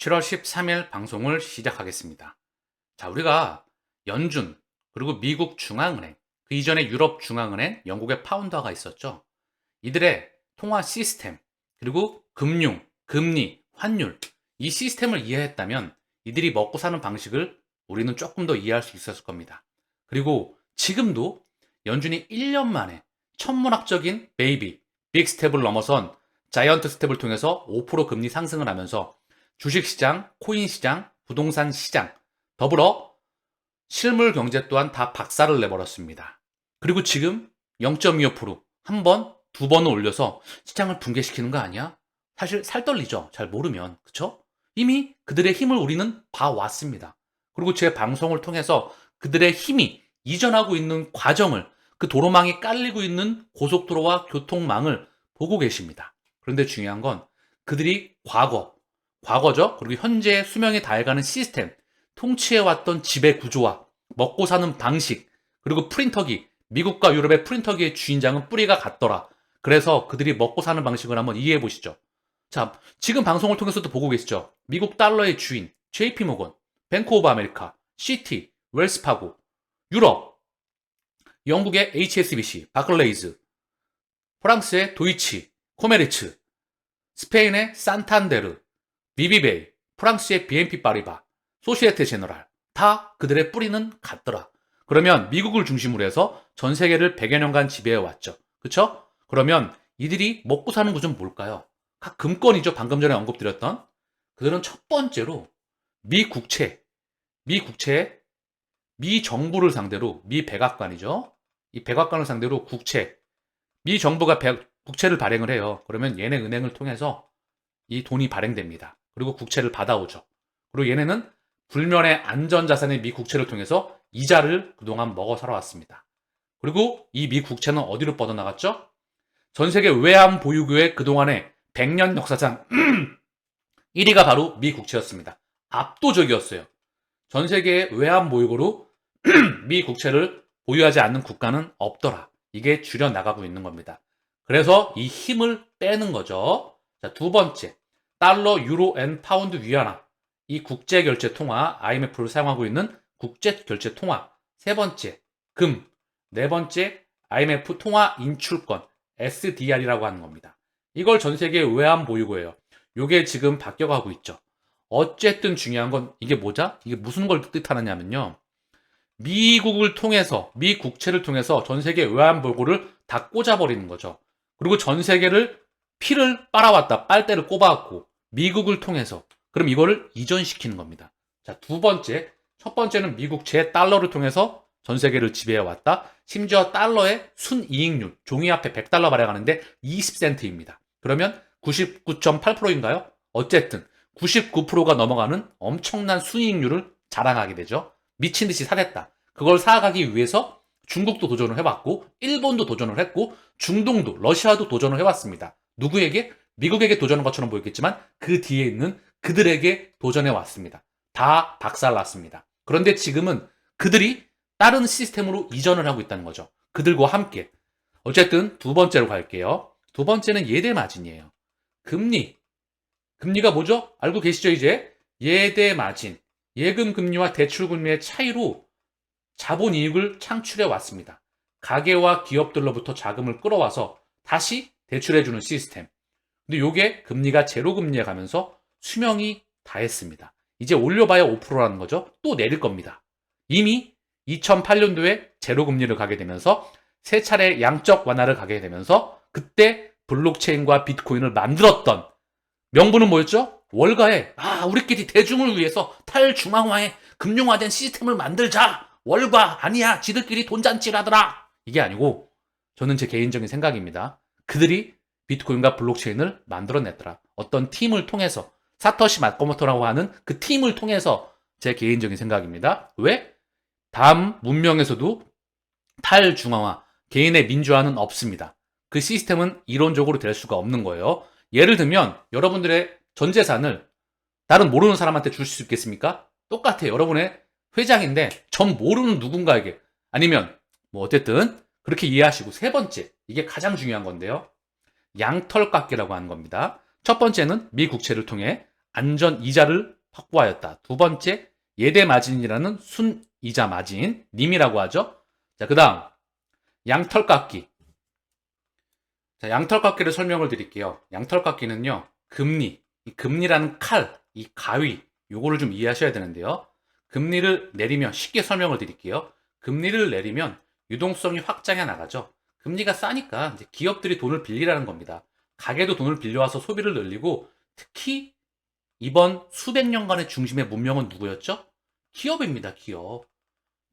7월 13일 방송을 시작하겠습니다. 자, 우리가 연준, 그리고 미국 중앙은행, 그 이전에 유럽 중앙은행, 영국의 파운더가 있었죠. 이들의 통화 시스템, 그리고 금융, 금리, 환율, 이 시스템을 이해했다면 이들이 먹고 사는 방식을 우리는 조금 더 이해할 수 있었을 겁니다. 그리고 지금도 연준이 1년 만에 천문학적인 베이비, 빅 스텝을 넘어선 자이언트 스텝을 통해서 5% 금리 상승을 하면서 주식시장, 코인시장, 부동산 시장, 더불어 실물 경제 또한 다 박살을 내버렸습니다. 그리고 지금 0.25%, 한 번, 두 번을 올려서 시장을 붕괴시키는 거 아니야? 사실 살떨리죠. 잘 모르면. 그쵸? 이미 그들의 힘을 우리는 봐왔습니다. 그리고 제 방송을 통해서 그들의 힘이 이전하고 있는 과정을, 그 도로망이 깔리고 있는 고속도로와 교통망을 보고 계십니다. 그런데 중요한 건 그들이 과거죠. 그리고 현재 수명이 다해가는 시스템, 통치해왔던 지배 구조와 먹고 사는 방식, 그리고 프린터기, 미국과 유럽의 프린터기의 주인장은 뿌리가 같더라. 그래서 그들이 먹고 사는 방식을 한번 이해해 보시죠. 자, 지금 방송을 통해서도 보고 계시죠. 미국 달러의 주인, JP모건, 뱅크 오브 아메리카, 시티, 웰스파고, 유럽, 영국의 HSBC, 바클레이즈, 프랑스의 도이치, 코메르츠, 스페인의 산탄데르, 비비베이, 프랑스의 BNP 파리바, 소시에테 제너랄, 다 그들의 뿌리는 같더라. 그러면 미국을 중심으로 해서 전 세계를 100여 년간 지배해왔죠. 그쵸? 그러면 이들이 먹고 사는 구조는 뭘까요? 각 금권이죠. 방금 전에 언급드렸던. 그들은 첫 번째로 미국채, 미 정부를 상대로, 미 백악관이죠. 이 백악관을 상대로 미 정부가 국채를 발행을 해요. 그러면 얘네 은행을 통해서 이 돈이 발행됩니다. 그리고 국채를 받아오죠. 그리고 얘네는 불면의 안전자산의 미 국채를 통해서 이자를 그동안 먹어 살아왔습니다. 그리고 이 미 국채는 어디로 뻗어나갔죠? 전 세계 외환 보유고의 그동안의 100년 역사상 1위가 바로 미 국채였습니다. 압도적이었어요. 전 세계의 외환 보유고로 미 국채를 보유하지 않는 국가는 없더라. 이게 줄여나가고 있는 겁니다. 그래서 이 힘을 빼는 거죠. 자, 두 번째, 달러, 유로, 엔, 파운드, 위안화. 이 국제결제 통화, IMF를 사용하고 있는 국제결제 통화. 세 번째, 금. 네 번째, IMF 통화 인출권, SDR이라고 하는 겁니다. 이걸 전 세계 외환 보유고예요. 요게 지금 바뀌어가고 있죠. 어쨌든 중요한 건 이게 뭐죠? 이게 무슨 걸 뜻하느냐면요. 미국을 통해서, 미 국채를 통해서 전 세계 외환 보유고를 다 꽂아버리는 거죠. 그리고 전 세계를 피를 빨아왔다, 빨대를 꼽아왔고, 미국을 통해서. 그럼 이거를 이전시키는 겁니다. 자, 두 번째. 첫 번째는 미국 제 달러를 통해서 전 세계를 지배해왔다. 심지어 달러의 순이익률, 종이 앞에 100달러 발행하는데 20센트입니다. 그러면 99.8%인가요? 어쨌든 99%가 넘어가는 엄청난 순이익률을 자랑하게 되죠. 미친 듯이 사겠다. 그걸 사가기 위해서 중국도 도전을 해봤고, 일본도 도전을 했고, 중동도, 러시아도 도전을 해왔습니다. 누구에게? 미국에게 도전한 것처럼 보였겠지만 그 뒤에 있는 그들에게 도전해 왔습니다. 다 박살났습니다. 그런데 지금은 그들이 다른 시스템으로 이전을 하고 있다는 거죠. 그들과 함께. 어쨌든 두 번째로 갈게요. 두 번째는 예대 마진이에요. 금리. 금리가 뭐죠? 알고 계시죠, 이제? 예대 마진. 예금 금리와 대출 금리의 차이로 자본 이익을 창출해 왔습니다. 가계와 기업들로부터 자금을 끌어와서 다시 대출해주는 시스템. 근데 요게 금리가 제로 금리에 가면서 수명이 다했습니다. 이제 올려봐야 5%라는 거죠. 또 내릴 겁니다. 이미 2008년도에 제로 금리를 가게 되면서 세 차례 양적 완화를 가게 되면서 그때 블록체인과 비트코인을 만들었던 명분은 뭐였죠? 월가에 우리끼리 대중을 위해서 탈중앙화의 금융화된 시스템을 만들자. 월가 아니야. 지들끼리 돈잔치라더라. 이게 아니고 저는 제 개인적인 생각입니다. 그들이 비트코인과 블록체인을 만들어냈더라. 어떤 팀을 통해서 사토시 마코모토라고 하는 그 팀을 통해서 제 개인적인 생각입니다. 왜? 다음 문명에서도 탈중앙화, 개인의 민주화는 없습니다. 그 시스템은 이론적으로 될 수가 없는 거예요. 예를 들면 여러분들의 전 재산을 다른 모르는 사람한테 줄 수 있겠습니까? 똑같아요. 여러분의 회장인데 전 모르는 누군가에게 아니면 뭐 어쨌든 그렇게 이해하시고 세 번째, 이게 가장 중요한 건데요. 양털깎기라고 하는 겁니다. 첫 번째는 미 국채를 통해 안전 이자를 확보하였다. 두 번째, 예대 마진이라는 순이자 마진, 님이라고 하죠. 자, 그 다음, 양털깎기. 자, 양털깎기를 설명을 드릴게요. 양털깎기는요, 금리, 이 금리라는 칼, 이 가위, 요거를 좀 이해하셔야 되는데요. 금리를 내리면, 쉽게 설명을 드릴게요. 금리를 내리면 유동성이 확장해 나가죠. 금리가 싸니까 이제 기업들이 돈을 빌리라는 겁니다. 가게도 돈을 빌려와서 소비를 늘리고, 특히 이번 수백 년간의 중심의 문명은 누구였죠? 기업입니다, 기업.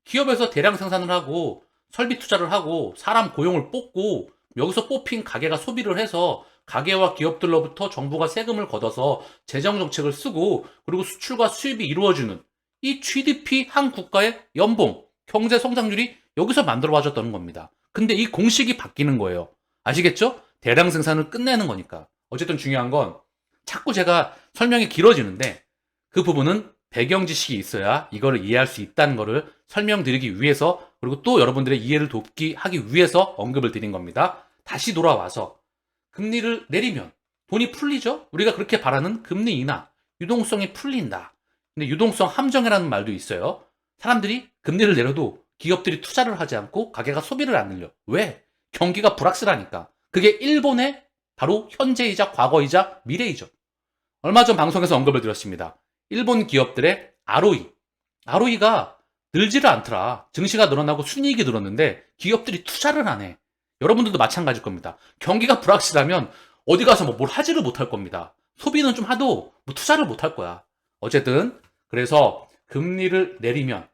기업에서 대량 생산을 하고 설비 투자를 하고 사람 고용을 뽑고 여기서 뽑힌 가게가 소비를 해서 가게와 기업들로부터 정부가 세금을 걷어서 재정 정책을 쓰고 그리고 수출과 수입이 이루어지는 이 GDP 한 국가의 연봉, 경제 성장률이 여기서 만들어와졌다는 겁니다. 근데 이 공식이 바뀌는 거예요. 아시겠죠? 대량 생산을 끝내는 거니까. 어쨌든 중요한 건 자꾸 제가 설명이 길어지는데 그 부분은 배경 지식이 있어야 이거를 이해할 수 있다는 거를 설명드리기 위해서 그리고 또 여러분들의 이해를 돕기 하기 위해서 언급을 드린 겁니다. 다시 돌아와서 금리를 내리면 돈이 풀리죠? 우리가 그렇게 바라는 금리 인하, 유동성이 풀린다. 근데 유동성 함정이라는 말도 있어요. 사람들이 금리를 내려도 기업들이 투자를 하지 않고 가게가 소비를 안 늘려. 왜? 경기가 불확실하니까. 그게 일본의 바로 현재이자 과거이자 미래이죠. 얼마 전 방송에서 언급을 드렸습니다. 일본 기업들의 ROE. ROE가 늘지를 않더라. 증시가 늘어나고 순이익이 늘었는데 기업들이 투자를 안 해. 여러분들도 마찬가지일 겁니다. 경기가 불확실하면 어디 가서 뭘 하지를 못할 겁니다. 소비는 좀 하도 투자를 못할 거야. 어쨌든 그래서 금리를 내리면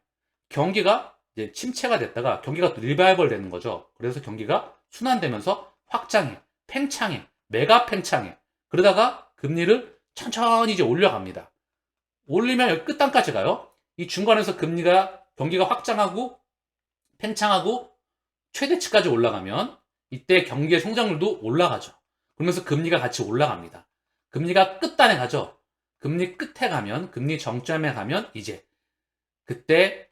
경기가 이제 침체가 됐다가 경기가 리바이벌 되는 거죠. 그래서 경기가 순환되면서 확장해, 팽창해, 메가 팽창해. 그러다가 금리를 천천히 이제 올려갑니다. 올리면 여기 끝단까지 가요. 이 중간에서 경기가 확장하고 팽창하고 최대치까지 올라가면 이때 경기의 성장률도 올라가죠. 그러면서 금리가 같이 올라갑니다. 금리가 끝단에 가죠. 금리 끝에 가면, 금리 정점에 가면 이제 그때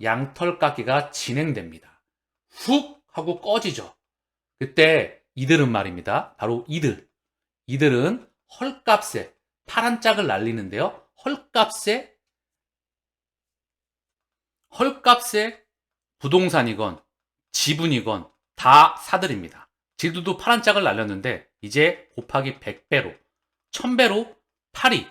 양털깎기가 진행됩니다. 훅 하고 꺼지죠. 그때 이들은 말입니다. 바로 이들은 헐값에 파란 짝을 날리는데요. 헐값에 부동산이건 지분이건 다 사들입니다. 지들도 파란 짝을 날렸는데 이제 곱하기 100배로 1000배로 팔이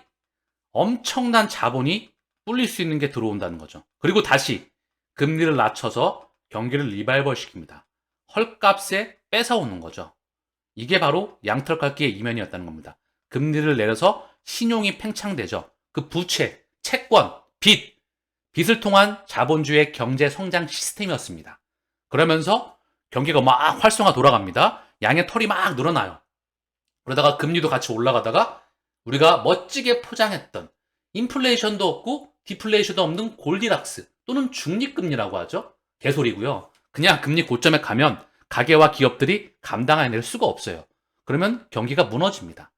엄청난 자본이 불릴 수 있는 게 들어온다는 거죠. 그리고 다시 금리를 낮춰서 경기를 리바이벌 시킵니다. 헐값에 뺏어오는 거죠. 이게 바로 양털깎기의 이면이었다는 겁니다. 금리를 내려서 신용이 팽창되죠. 그 부채, 채권, 빚을 통한 자본주의 경제 성장 시스템이었습니다. 그러면서 경기가 막 활성화 돌아갑니다. 양의 털이 막 늘어나요. 그러다가 금리도 같이 올라가다가 우리가 멋지게 포장했던 인플레이션도 없고 디플레이션도 없는 골디락스 또는 중립금리라고 하죠. 개소리고요. 그냥 금리 고점에 가면 가게와 기업들이 감당해낼 수가 없어요. 그러면 경기가 무너집니다.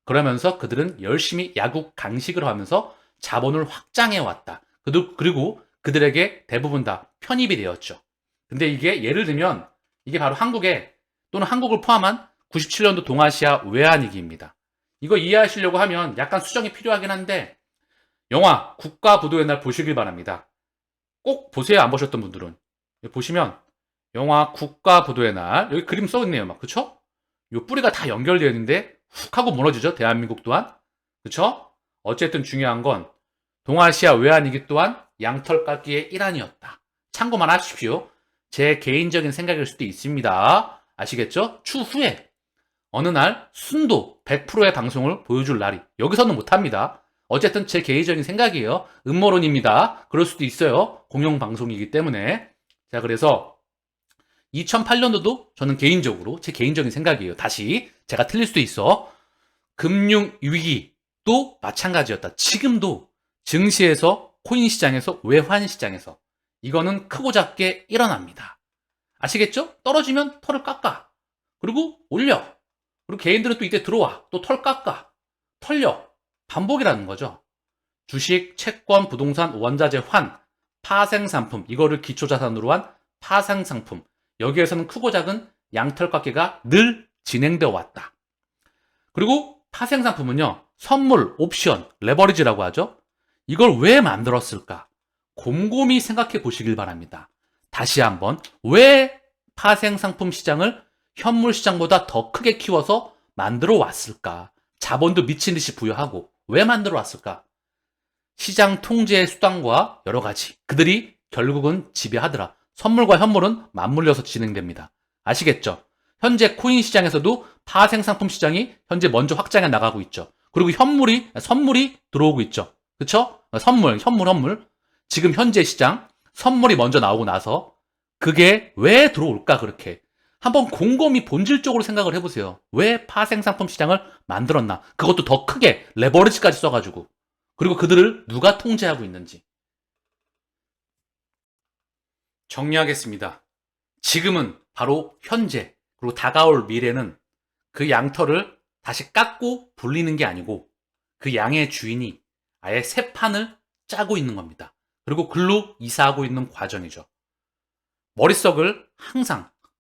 그러면서 그들은 열심히 야국 강식을 하면서 자본을 확장해 왔다. 그리고 그들에게 대부분 다 편입이 되었죠. 근데 이게 예를 들면 이게 바로 한국에 또는 한국을 포함한 97년도 동아시아 외환위기입니다. 이거 이해하시려고 하면 약간 수정이 필요하긴 한데 영화 국가부도의 날 보시길 바랍니다. 꼭 보세요. 안 보셨던 분들은. 여기 보시면 영화 국가부도의 날 여기 그림 써있네요. 막 그쵸? 요 뿌리가 다 연결되어 있는데 훅 하고 무너지죠. 대한민국 또한. 그쵸? 어쨌든 중요한 건 동아시아 외환위기 또한 양털깎기의 일환이었다. 참고만 하십시오. 제 개인적인 생각일 수도 있습니다. 아시겠죠? 추후에 어느 날 순도 100%의 방송을 보여줄 날이 여기서는 못합니다. 어쨌든 제 개인적인 생각이에요. 음모론입니다. 그럴 수도 있어요. 공영방송이기 때문에. 자, 그래서 2008년도도 저는 개인적으로 제 개인적인 생각이에요. 다시 제가 틀릴 수도 있어. 금융위기도 마찬가지였다. 지금도 증시에서 코인 시장에서 외환 시장에서 이거는 크고 작게 일어납니다. 아시겠죠? 떨어지면 털을 깎아. 그리고 올려. 그리고 개인들은 또 이때 들어와. 또 털 깎아. 털려. 반복이라는 거죠. 주식, 채권, 부동산, 원자재, 환, 파생상품. 이거를 기초자산으로 한 파생상품. 여기에서는 크고 작은 양털깎기가 늘 진행되어 왔다. 그리고 파생상품은요. 선물, 옵션, 레버리지라고 하죠. 이걸 왜 만들었을까? 곰곰이 생각해 보시길 바랍니다. 다시 한번, 왜 파생상품 시장을 현물 시장보다 더 크게 키워서 만들어 왔을까? 자본도 미친 듯이 부여하고 왜 만들어 왔을까? 시장 통제의 수단과 여러 가지 그들이 결국은 지배하더라. 선물과 현물은 맞물려서 진행됩니다. 아시겠죠? 현재 코인 시장에서도 파생상품 시장이 현재 먼저 확장해 나가고 있죠. 그리고 선물이 들어오고 있죠. 그쵸? 현물. 지금 현재 시장, 선물이 먼저 나오고 나서 그게 왜 들어올까, 그렇게. 한번 곰곰이 본질적으로 생각을 해보세요. 왜 파생상품 시장을 만들었나? 그것도 더 크게 레버리지까지 써가지고. 그리고 그들을 누가 통제하고 있는지. 정리하겠습니다. 지금은 바로 현재, 그리고 다가올 미래는 그 양털을 다시 깎고 불리는 게 아니고 그 양의 주인이 아예 새 판을 짜고 있는 겁니다. 그리고 글로 이사하고 있는 과정이죠.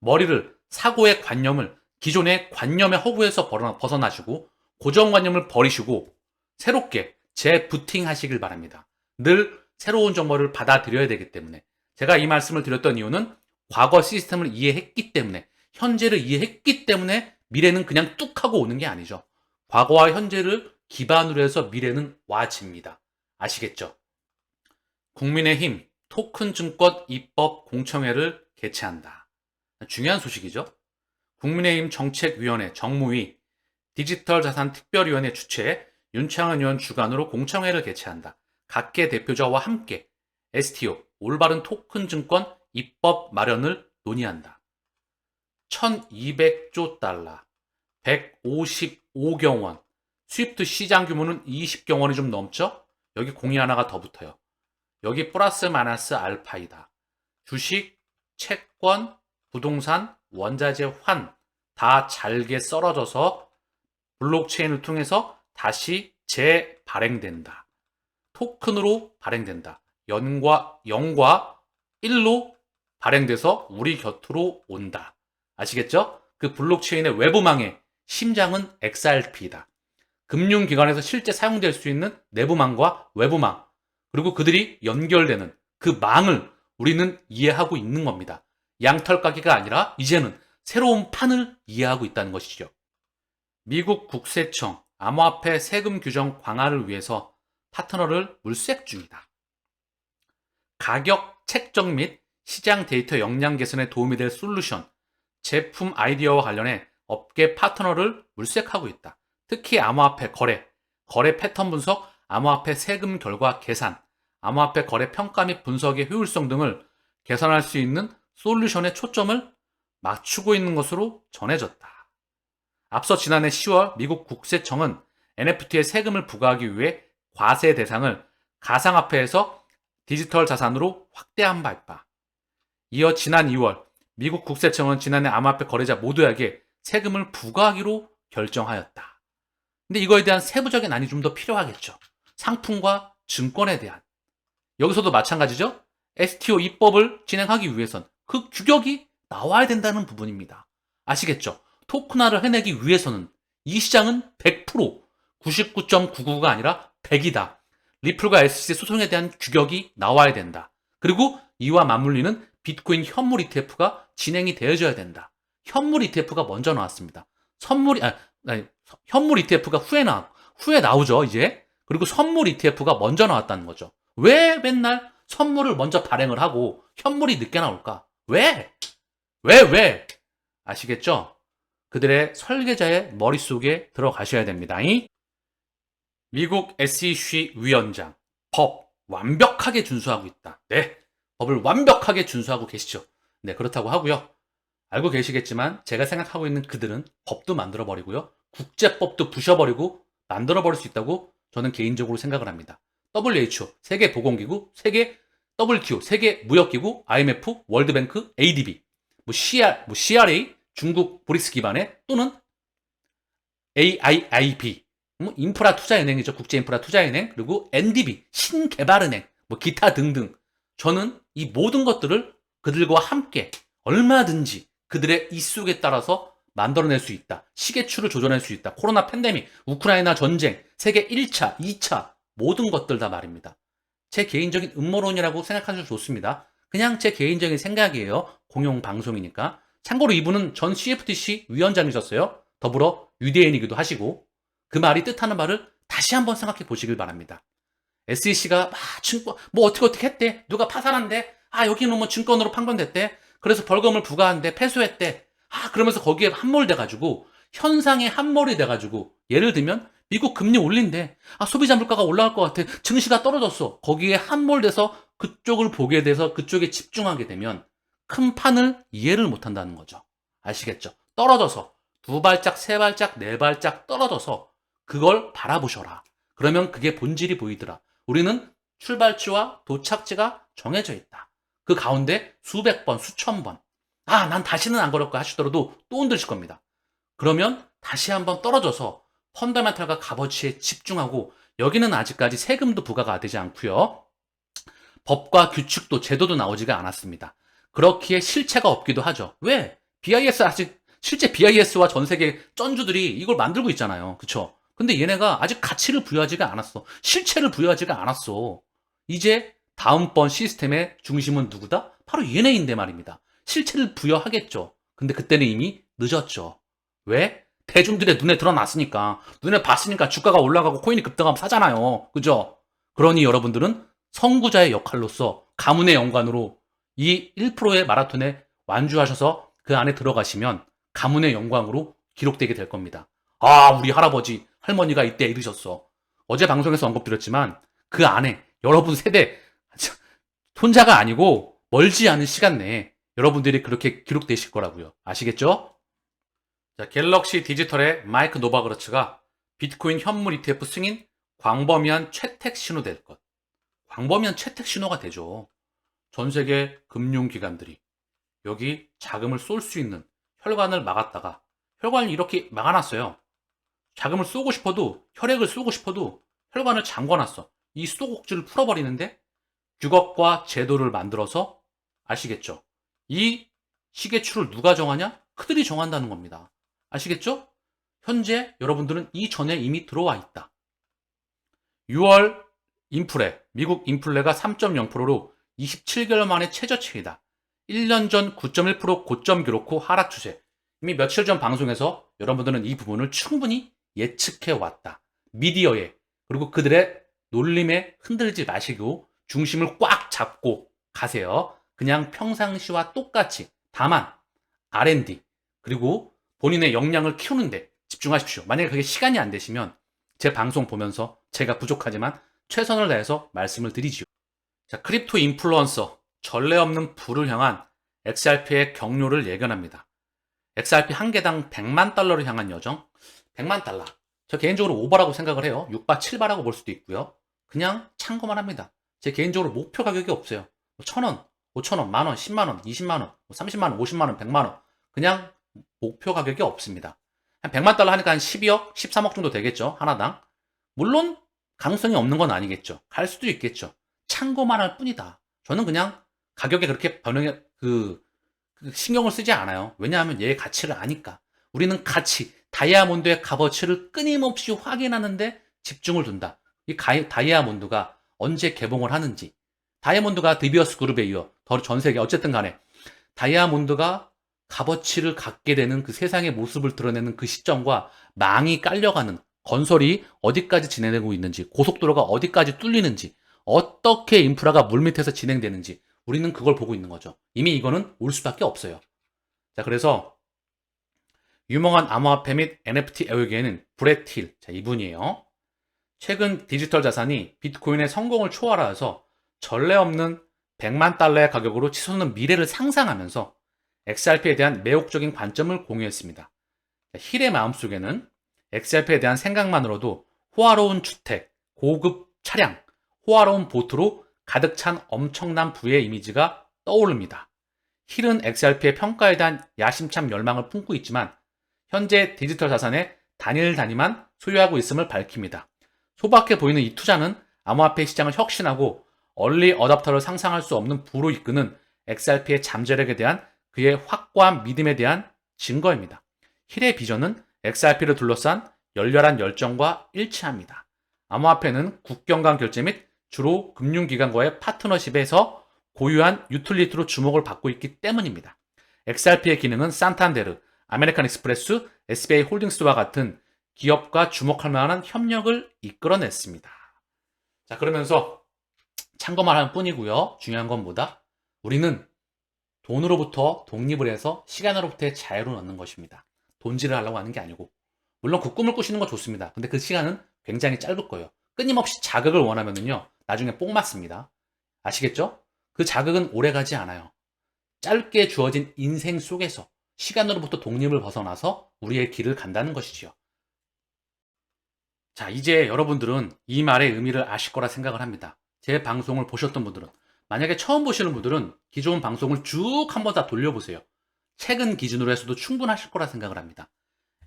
머리를, 사고의 관념을, 기존의 관념의 허구에서 벗어나시고 고정관념을 버리시고 새롭게 재부팅 하시길 바랍니다. 늘 새로운 정보를 받아들여야 되기 때문에, 제가 이 말씀을 드렸던 이유는 과거 시스템을 이해했기 때문에, 현재를 이해했기 때문에 미래는 그냥 뚝 하고 오는 게 아니죠. 과거와 현재를 기반으로 해서 미래는 와집니다. 아시겠죠? 국민의힘 토큰증권 입법 공청회를 개최한다. 중요한 소식이죠. 국민의힘 정책위원회 정무위 디지털자산특별위원회 주최 윤창현 의원 주관으로 공청회를 개최한다. 각계 대표자와 함께 STO 올바른 토큰증권 입법 마련을 논의한다. 1200조 달러, 155경 원, 스위프트 시장 규모는 20경 원이 좀 넘죠? 여기 공이 하나가 더 붙어요. 여기 플러스 마이너스 알파이다. 주식, 채권, 부동산, 원자재, 환 다 잘게 썰어져서 블록체인을 통해서 다시 재발행된다. 토큰으로 발행된다. 0과 1로 발행돼서 우리 곁으로 온다. 아시겠죠? 그 블록체인의 외부망의 심장은 XRP이다. 금융기관에서 실제 사용될 수 있는 내부망과 외부망, 그리고 그들이 연결되는 그 망을 우리는 이해하고 있는 겁니다. 양털까기가 아니라 이제는 새로운 판을 이해하고 있다는 것이죠. 미국 국세청 암호화폐 세금 규정 강화를 위해서 파트너를 물색 중이다. 가격 책정 및 시장 데이터 역량 개선에 도움이 될 솔루션, 제품 아이디어와 관련해 업계 파트너를 물색하고 있다. 특히 암호화폐 거래 패턴 분석, 암호화폐 세금 결과 계산, 암호화폐 거래 평가 및 분석의 효율성 등을 개선할 수 있는 솔루션에 초점을 맞추고 있는 것으로 전해졌다. 앞서 지난해 10월 미국 국세청은 NFT에 세금을 부과하기 위해 과세 대상을 가상화폐에서 디지털 자산으로 확대한 바 있다. 이어 지난 2월 미국 국세청은 지난해 암호화폐 거래자 모두에게 세금을 부과하기로 결정하였다. 근데 이거에 대한 세부적인 안이 좀 더 필요하겠죠. 상품과 증권에 대한. 여기서도 마찬가지죠. STO 입법을 진행하기 위해선 그 규격이 나와야 된다는 부분입니다. 아시겠죠? 토큰화를 해내기 위해서는 이 시장은 100%, 99.99가 아니라 100이다. 리플과 SEC 소송에 대한 규격이 나와야 된다. 그리고 이와 맞물리는 비트코인 현물 ETF가 진행이 되어져야 된다. 현물 ETF가 먼저 나왔습니다. 현물 ETF가 후에 나오죠, 이제. 그리고 선물 ETF가 먼저 나왔다는 거죠. 왜 맨날 선물을 먼저 발행을 하고 현물이 늦게 나올까? 왜? 아시겠죠? 그들의 설계자의 머릿속에 들어가셔야 됩니다. 미국 SEC 위원장, 법 완벽하게 준수하고 있다. 네, 법을 완벽하게 준수하고 계시죠. 네, 그렇다고 하고요. 알고 계시겠지만 제가 생각하고 있는 그들은 법도 만들어버리고요. 국제법도 부셔버리고 만들어버릴 수 있다고 저는 개인적으로 생각을 합니다. WHO, 세계보건기구, WTO, 세계무역기구, IMF, 월드뱅크, ADB, CRA, 중국 브릭스 기반의 또는 AIIB, 인프라 투자은행이죠. 국제인프라 투자은행, 그리고 NDB, 신개발은행, 기타 등등. 저는 이 모든 것들을 그들과 함께 얼마든지 그들의 입속에 따라서 만들어낼 수 있다. 시계추를 조절할 수 있다. 코로나 팬데믹, 우크라이나 전쟁, 세계 1차, 2차 모든 것들 다 말입니다. 제 개인적인 음모론이라고 생각하셔도 좋습니다. 그냥 제 개인적인 생각이에요. 공용 방송이니까. 참고로 이분은 전 CFTC 위원장이셨어요. 더불어 유대인이기도 하시고 그 말이 뜻하는 바를 다시 한번 생각해 보시길 바랍니다. SEC가 증권 뭐 어떻게 했대. 누가 파산한대. 여기는 뭐 증권으로 판정됐대. 그래서 벌금을 부과한대. 패소했대. 그러면서 거기에 함몰돼가지고 현상에 함몰이 돼가지고 예를 들면 미국 금리 올린대. 소비자 물가가 올라갈 것 같아. 증시가 떨어졌어. 거기에 함몰돼서 그쪽을 보게 돼서 그쪽에 집중하게 되면 큰 판을 이해를 못한다는 거죠. 아시겠죠? 떨어져서 두 발짝, 세 발짝, 네 발짝 떨어져서 그걸 바라보셔라. 그러면 그게 본질이 보이더라. 우리는 출발지와 도착지가 정해져 있다. 그 가운데 수백 번, 수천 번. 난 다시는 안 그럴 거야 하시더라도 또 흔들실 겁니다. 그러면 다시 한번 떨어져서 펀더멘털과 값어치에 집중하고 여기는 아직까지 세금도 부과가 되지 않고요. 법과 규칙도 제도도 나오지가 않았습니다. 그렇기에 실체가 없기도 하죠. 왜? BIS 아직 실제 BIS와 전 세계 쩐주들이 이걸 만들고 있잖아요. 그쵸? 근데 얘네가 아직 가치를 부여하지가 않았어. 실체를 부여하지가 않았어. 이제 다음번 시스템의 중심은 누구다? 바로 얘네인데 말입니다. 실체를 부여하겠죠. 근데 그때는 이미 늦었죠. 왜? 대중들의 눈에 드러났으니까. 눈에 봤으니까 주가가 올라가고 코인이 급등하면 사잖아요. 그죠? 그러니 여러분들은 선구자의 역할로서 가문의 영광으로 이 1%의 마라톤에 완주하셔서 그 안에 들어가시면 가문의 영광으로 기록되게 될 겁니다. 우리 할아버지, 할머니가 이때 이르셨어. 어제 방송에서 언급드렸지만 그 안에 여러분 세대 손자가 아니고 멀지 않은 시간 내에 여러분들이 그렇게 기록되실 거라고요. 아시겠죠? 자, 갤럭시 디지털의 마이크 노바그러츠가 비트코인 현물 ETF 승인 광범위한 채택 신호 될 것. 광범위한 채택 신호가 되죠. 전 세계 금융기관들이 여기 자금을 쏠 수 있는 혈관을 막았다가 혈관을 이렇게 막아놨어요. 자금을 쏘고 싶어도 혈액을 쏘고 싶어도 혈관을 잠궈놨어. 이 수도꼭지를 풀어버리는데 규격과 제도를 만들어서 아시겠죠? 이 시계추를 누가 정하냐? 그들이 정한다는 겁니다. 아시겠죠? 현재 여러분들은 이 전에 이미 들어와 있다. 6월 인플레, 미국 인플레가 3.0%로 27개월 만에 최저치이다. 1년 전 9.1% 고점 기록 후 하락 추세. 이미 며칠 전 방송에서 여러분들은 이 부분을 충분히 예측해 왔다. 미디어에 그리고 그들의 놀림에 흔들지 마시고 중심을 꽉 잡고 가세요. 그냥 평상시와 똑같이 다만 R&D 그리고 본인의 역량을 키우는데 집중하십시오. 만약에 그게 시간이 안 되시면 제 방송 보면서 제가 부족하지만 최선을 다해서 말씀을 드리지요. 자, 크립토 인플루언서 전례 없는 부를 향한 XRP의 경로를 예견합니다. XRP 한 개당 100만 달러를 향한 여정. 100만 달러. 저 개인적으로 오버라고 생각을 해요. 6바, 7바라고 볼 수도 있고요. 그냥 참고만 합니다. 제 개인적으로 목표 가격이 없어요. 1,000원, 5,000원, 만원, 10만원, 20만원, 30만원, 50만원, 100만원. 그냥 목표 가격이 없습니다. 한 100만 달러 하니까 한 12억, 13억 정도 되겠죠. 하나당. 물론 가능성이 없는 건 아니겠죠. 갈 수도 있겠죠. 참고만 할 뿐이다. 저는 그냥 가격에 그렇게 변형에 신경을 쓰지 않아요. 왜냐하면 얘의 가치를 아니까. 우리는 가치, 다이아몬드의 값어치를 끊임없이 확인하는데 집중을 둔다. 이 다이아몬드가 언제 개봉을 하는지, 다이아몬드가 드비어스 그룹에 이어 전 세계 어쨌든 간에 다이아몬드가 값어치를 갖게 되는 그 세상의 모습을 드러내는 그 시점과 망이 깔려가는 건설이 어디까지 진행되고 있는지, 고속도로가 어디까지 뚫리는지, 어떻게 인프라가 물밑에서 진행되는지 우리는 그걸 보고 있는 거죠. 이미 이거는 올 수밖에 없어요. 자, 그래서 유명한 암호화폐 및 NFT 애호계에는 브렛 힐, 자, 이분이에요. 최근 디지털 자산이 비트코인의 성공을 초월하여서 전례 없는 100만 달러의 가격으로 치솟는 미래를 상상하면서 XRP에 대한 매혹적인 관점을 공유했습니다. 힐의 마음속에는 XRP에 대한 생각만으로도 호화로운 주택, 고급 차량, 호화로운 보트로 가득 찬 엄청난 부의 이미지가 떠오릅니다. 힐은 XRP의 평가에 대한 야심찬 열망을 품고 있지만 현재 디지털 자산의 단일 단위만 소유하고 있음을 밝힙니다. 소박해 보이는 이 투자는 암호화폐 시장을 혁신하고 얼리 어답터를 상상할 수 없는 부로 이끄는 XRP의 잠재력에 대한 그의 확고한 믿음에 대한 증거입니다. 힐의 비전은 XRP를 둘러싼 열렬한 열정과 일치합니다. 암호화폐는 국경 간 결제 및 주로 금융기관과의 파트너십에서 고유한 유틸리티로 주목을 받고 있기 때문입니다. XRP의 기능은 산탄데르, 아메리칸 익스프레스, SBI 홀딩스와 같은 기업과 주목할 만한 협력을 이끌어냈습니다. 자, 그러면서 참고만 하는 뿐이고요. 중요한 건 뭐다? 우리는 돈으로부터 독립을 해서 시간으로부터의 자유를 얻는 것입니다. 돈질을 하려고 하는 게 아니고. 물론 그 꿈을 꾸시는 건 좋습니다. 근데 그 시간은 굉장히 짧을 거예요. 끊임없이 자극을 원하면은요, 나중에 뽕 맞습니다. 아시겠죠? 그 자극은 오래 가지 않아요. 짧게 주어진 인생 속에서 시간으로부터 독립을 벗어나서 우리의 길을 간다는 것이지요. 자, 이제 여러분들은 이 말의 의미를 아실 거라 생각을 합니다. 제 방송을 보셨던 분들은, 만약에 처음 보시는 분들은 기존 방송을 쭉 한번 다 돌려보세요. 최근 기준으로 해서도 충분하실 거라 생각을 합니다.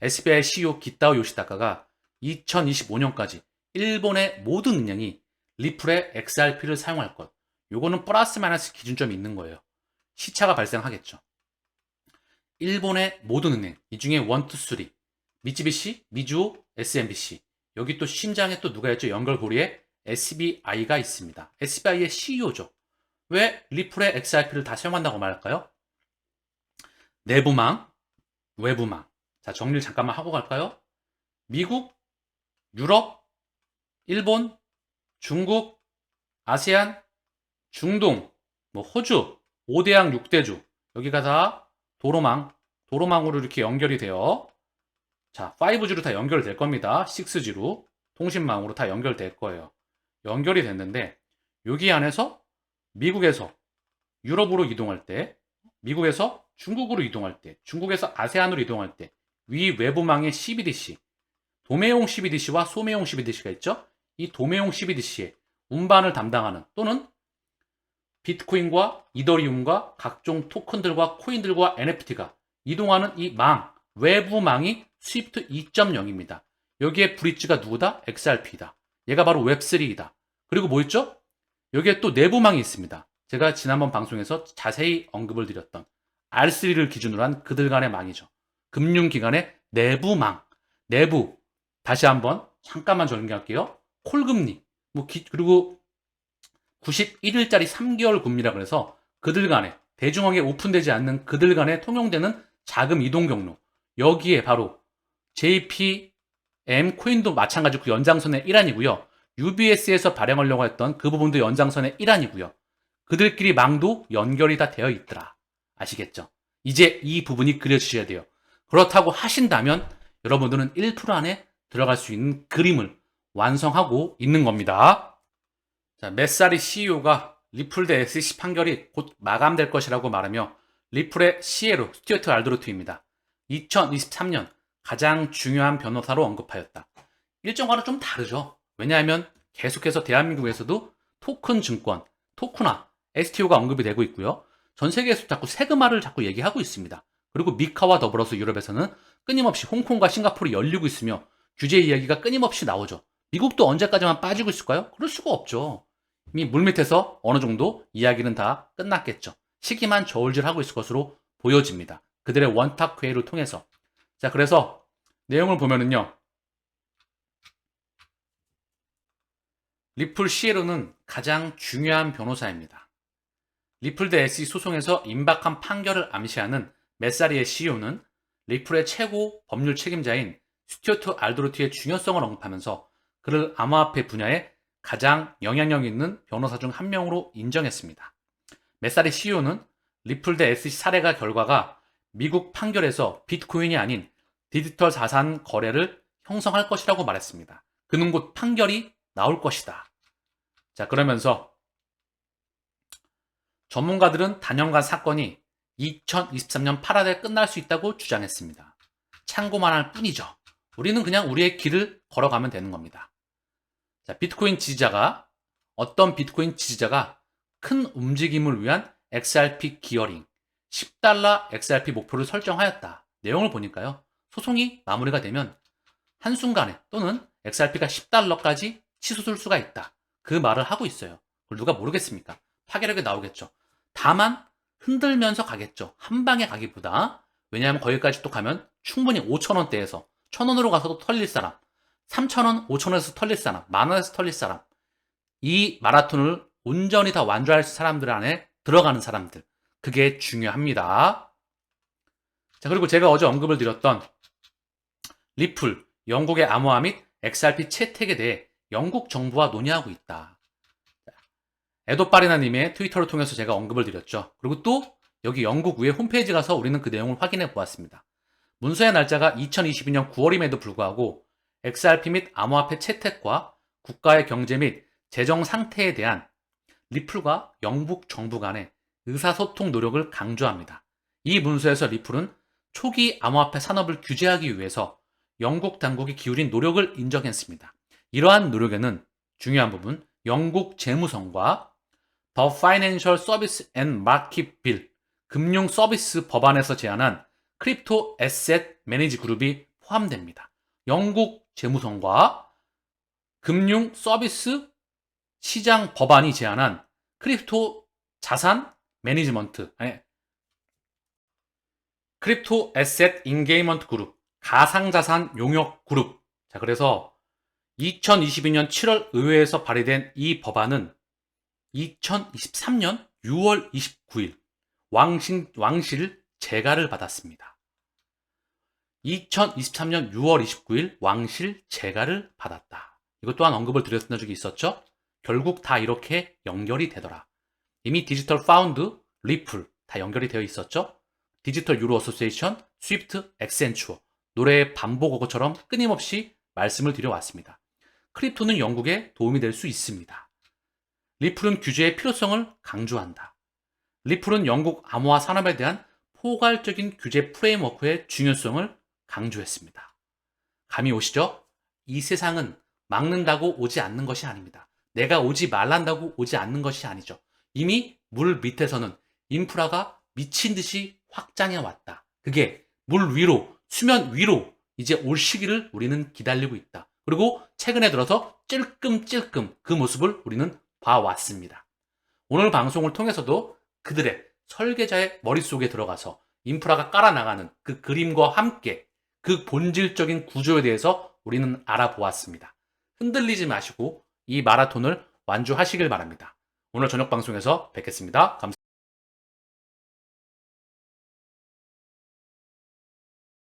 SBI CEO 기타오 요시다카가 2025년까지 일본의 모든 은행이 리플의 XRP를 사용할 것. 요거는 플러스 마이너스 기준점이 있는 거예요. 시차가 발생하겠죠. 일본의 모든 은행, 이 중에 1, 2, 3, 미쯔비시, 미주오, SMBC, 여기 또 심장에 또 누가 있죠? 연결고리에 SBI가 있습니다. SBI의 CEO죠. 왜 리플의 XRP를 다 사용한다고 말할까요? 내부망, 외부망. 자, 정리를 잠깐만 하고 갈까요? 미국, 유럽, 일본, 중국, 아세안, 중동, 뭐 호주, 5대양 6대주. 여기가 다 도로망으로 이렇게 연결이 돼요. 자, 5G로 다 연결될 겁니다. 6G로. 통신망으로 다 연결될 거예요. 연결이 됐는데, 여기 안에서 미국에서 유럽으로 이동할 때, 미국에서 중국으로 이동할 때, 중국에서 아세안으로 이동할 때, 위 외부망의 CBDC, 도매용 CBDC와 소매용 CBDC가 있죠? 이 도매용 CBDC의 운반을 담당하는 또는 비트코인과 이더리움과 각종 토큰들과 코인들과 NFT가 이동하는 이 망, 외부망이 스위프트 2.0입니다. 여기에 브릿지가 누구다? XRP다. 얘가 바로 웹3이다. 그리고 뭐 있죠? 여기에 또 내부망이 있습니다. 제가 지난번 방송에서 자세히 언급을 드렸던 R3를 기준으로 한 그들 간의 망이죠. 금융기관의 내부망, 내부. 다시 한번 잠깐만 정리할게요. 콜금리, 그리고 91일짜리 3개월 금리라 그래서 그들 간에 대중에게 오픈되지 않는 그들 간에 통용되는 자금 이동 경로. 여기에 바로 JPM 코인도 마찬가지고 연장선의 일환이고요. UBS에서 발행하려고 했던 그 부분도 연장선의 일환이고요. 그들끼리 망도 연결이 다 되어 있더라. 아시겠죠? 이제 이 부분이 그려지셔야 돼요. 그렇다고 하신다면 여러분들은 1% 안에 들어갈 수 있는 그림을 완성하고 있는 겁니다. 자, 메사리 CEO가 리플 대 SEC 판결이 곧 마감될 것이라고 말하며 리플의 CEO로 스튜어트 알드로트입니다. 2023년 가장 중요한 변호사로 언급하였다. 일정과는 좀 다르죠. 왜냐하면 계속해서 대한민국에서도 토큰 증권, 토크나 STO가 언급이 되고 있고요. 전 세계에서 자꾸 세그마를 자꾸 얘기하고 있습니다. 그리고 미카와 더불어서 유럽에서는 끊임없이 홍콩과 싱가포르이 열리고 있으며 규제 이야기가 끊임없이 나오죠. 미국도 언제까지만 빠지고 있을까요? 그럴 수가 없죠. 이미 물밑에서 어느 정도 이야기는 다 끝났겠죠. 시기만 저울질하고 있을 것으로 보여집니다. 그들의 원탁 회의를 통해서. 자, 그래서 내용을 보면은요. 리플 CEO는 가장 중요한 변호사입니다. 리플 대 SEC 소송에서 임박한 판결을 암시하는 메사리의 CEO는 리플의 최고 법률 책임자인 스튜어트 알드로트의 중요성을 언급하면서 그를 암호화폐 분야에 가장 영향력 있는 변호사 중 한 명으로 인정했습니다. 메사리 CEO는 리플 대 SEC 사례가 결과가 미국 판결에서 비트코인이 아닌 디지털 자산 거래를 형성할 것이라고 말했습니다. 그는 곧 판결이 나올 것이다. 자, 그러면서 전문가들은 단연간 사건이 2023년 8월에 끝날 수 있다고 주장했습니다. 참고만 할 뿐이죠. 우리는 그냥 우리의 길을 걸어가면 되는 겁니다. 자, 어떤 비트코인 지지자가 큰 움직임을 위한 XRP 기어링 10달러 XRP 목표를 설정하였다. 내용을 보니까요. 소송이 마무리가 되면 한순간에 또는 XRP가 10달러까지 치솟을 수가 있다. 그 말을 하고 있어요. 그걸 누가 모르겠습니까? 파괴력이 나오겠죠. 다만 흔들면서 가겠죠. 한 방에 가기보다. 왜냐하면 거기까지 또 가면 충분히 5,000원대에서 1,000원으로 가서도 털릴 사람. 3,000원, 5,000원에서 털릴 사람, 만원에서 털릴 사람, 이 마라톤을 온전히 다 완주할 사람들 안에 들어가는 사람들, 그게 중요합니다. 자, 그리고 제가 어제 언급을 드렸던 리플, 영국의 암호화 및 XRP 채택에 대해 영국 정부와 논의하고 있다. 에도파리나님의 트위터를 통해서 제가 언급을 드렸죠. 그리고 또 여기 영국 위에 홈페이지 가서 우리는 그 내용을 확인해 보았습니다. 문서의 날짜가 2022년 9월임에도 불구하고 XRP 및 암호화폐 채택과 국가의 경제 및 재정 상태에 대한 리플과 영국 정부 간의 의사소통 노력을 강조합니다. 이 문서에서 리플은 초기 암호화폐 산업을 규제하기 위해서 영국 당국이 기울인 노력을 인정했습니다. 이러한 노력에는 중요한 부분, 영국 재무성과 The Financial Service and Market Bill, 금융 서비스 법안에서 제안한 크립토 에셋 매니지 그룹이 포함됩니다. 영국 재무성과 금융 서비스 시장 법안이 제안한 크립토 자산 매니지먼트, 크립토 에셋 인게이먼트 그룹, 가상자산 용역 그룹. 자, 그래서 2022년 7월 의회에서 발의된 이 법안은 2023년 6월 29일 왕실 재가를 받았습니다. 2023년 6월 29일 왕실 재가를 받았다. 이것 또한 언급을 드렸던 적이 있었죠. 결국 다 이렇게 연결이 되더라. 이미 디지털 파운드, 리플 다 연결이 되어 있었죠. 디지털 유로 어소시에이션, 스위프트, 엑센추어, 노래의 반복어처럼 끊임없이 말씀을 드려왔습니다. 크립토는 영국에 도움이 될 수 있습니다. 리플은 규제의 필요성을 강조한다. 리플은 영국 암호화 산업에 대한 포괄적인 규제 프레임워크의 중요성을 강조했습니다. 감이 오시죠? 이 세상은 막는다고 오지 않는 것이 아닙니다. 내가 오지 말란다고 오지 않는 것이 아니죠. 이미 물 밑에서는 인프라가 미친 듯이 확장해 왔다. 그게 물 위로, 수면 위로 이제 올 시기를 우리는 기다리고 있다. 그리고 최근에 들어서 찔끔찔끔 그 모습을 우리는 봐왔습니다. 오늘 방송을 통해서도 그들의 설계자의 머릿속에 들어가서 인프라가 깔아나가는 그 그림과 함께 그 본질적인 구조에 대해서 우리는 알아보았습니다. 흔들리지 마시고 이 마라톤을 완주하시길 바랍니다. 오늘 저녁 방송에서 뵙겠습니다. 감사합니다.